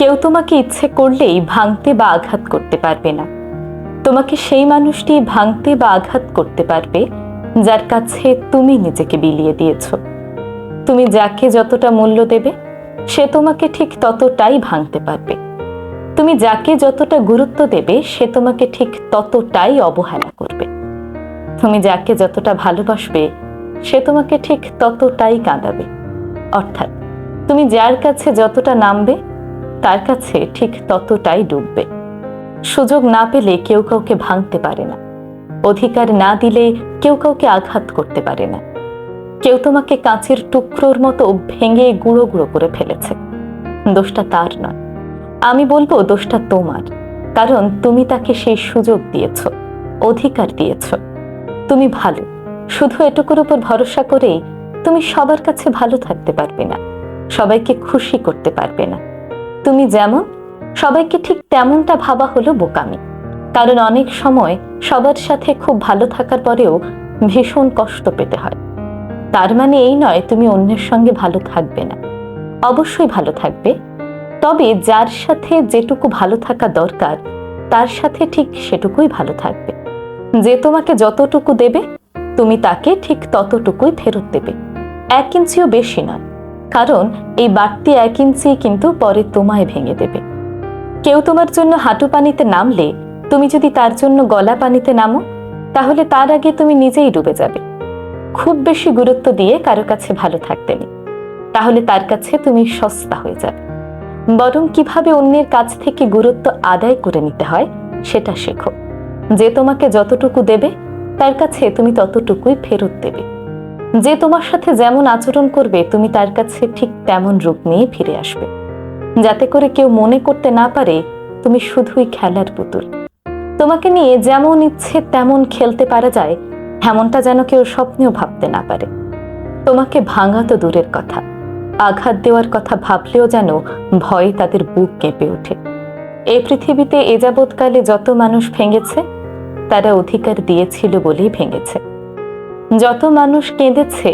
কেউ তোমাকে ইচ্ছে করলেই ভাঙতে বা আঘাত করতে পারবে না। তোমাকে সেই মানুষটি ভাঙতে বা আঘাত করতে পারবে যার কাছে তুমি নিজেকে বিলিয়ে দিয়েছ। তুমি যাকে যতটা মূল্য দেবে সে তোমাকে ঠিক ততটাই ভাঙতে পারবে। তুমি যাকে যতটা গুরুত্ব দেবে সে তোমাকে ঠিক ততটাই অবহেলা করবে। তুমি যাকে যতটা ভালোবাসবে সে তোমাকে ঠিক ততটাই কাঁদাবে। অর্থাৎ তুমি যার কাছে যতটা নামবে তার কাছে ঠিক ততটাই ডুববে। সুযোগ না পেলে কেউ কাউকে ভাঙতে পারে না, অধিকার না দিলে কেউ কাউকে আঘাত করতে পারে না। কেউ তোমাকে কাঁচের টুকরোর মতো ভেঙে গুঁড়ো গুঁড়ো করে ফেলেছে, দোষটা তার নয়, আমি বলবো দোষটা তোমার। কারণ তুমি তাকে সেই সুযোগ দিয়েছ, অধিকার দিয়েছ। তুমি ভালো, শুধু এটুকুর উপর ভরসা করেই তুমি সবার কাছে ভালো থাকতে পারবে না, সবাইকে খুশি করতে পারবে না। তুমি যেমন সবাইকে ঠিক তেমনটা ভাবা হলো বোকামি। কারণ অনেক সময় সবার সাথে খুব ভালো থাকার পরেও ভীষণ কষ্ট পেতে হয়। তার মানে এই নয় তুমি অন্যের সঙ্গে ভালো থাকবে না, অবশ্যই ভালো থাকবে, তবে যার সাথে যেটুকু ভালো থাকা দরকার তার সাথে ঠিক সেটুকুই ভালো থাকবে। যে তোমাকে যতটুকু দেবে তুমি তাকে ঠিক ততটুকুই ফেরত দেবে, 1 ইঞ্চিও বেশি নয়। কারণ এই বাড়তি 1 ইঞ্চি কিন্তু পরে তোমায় ভেঙে দেবে। কেউ তোমার জন্য হাঁটু পানিতে নামলে তুমি যদি তার জন্য গলা পানিতে নামো তাহলে তার আগে তুমি নিজেই ডুবে যাবে। খুব বেশি গুরুত্ব দিয়ে কারো কাছে ভালো থাকতে নেই, তাহলে তার কাছে তুমি সস্তা হয়ে যাবে। বরং কিভাবে অন্যের কাছ থেকে গুরুত্ব আদায় করে নিতে হয় সেটা শেখো। যে তোমাকে যতটুকু দেবে তার কাছে তুমি ততটুকুই ফেরত দেবে। যে তোমার সাথে যেমন আচরণ করবে তুমি তার কাছে ঠিক তেমন রূপ নিয়ে ফিরে আসবে, যাতে করে কেউ মনে করতে না পারে তুমি শুধুই খেলার পুতুল। তোমাকে নিয়ে যেমন ইচ্ছে তেমন খেলতে পারা যায় এমনটা যেন কেউ স্বপ্নেও ভাবতে না পারে। তোমাকে ভাঙা তো দূরের কথা, আঘাত দেওয়ার কথা ভাবলেও যেন ভয়ে তাদের বুক কেঁপে ওঠে। এই পৃথিবীতে এ যাবৎকালে যত মানুষ ভেঙেছে তারা অধিকার দিয়েছিল বলেই ভেঙেছে। যত মানুষ কেঁদেছে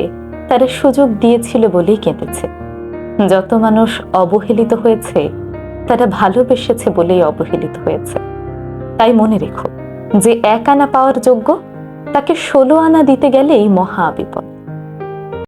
তারা সুযোগ দিয়েছিল বলেই কেঁদেছে। যত মানুষ অবহেলিত হয়েছে তারা ভালোবেসেছে বলেই অবহেলিত হয়েছে। তাই মনে রেখো, যে 1 আনা পাওয়ার যোগ্য তাকে 16 আনা দিতে গেলেই মহা বিপদ।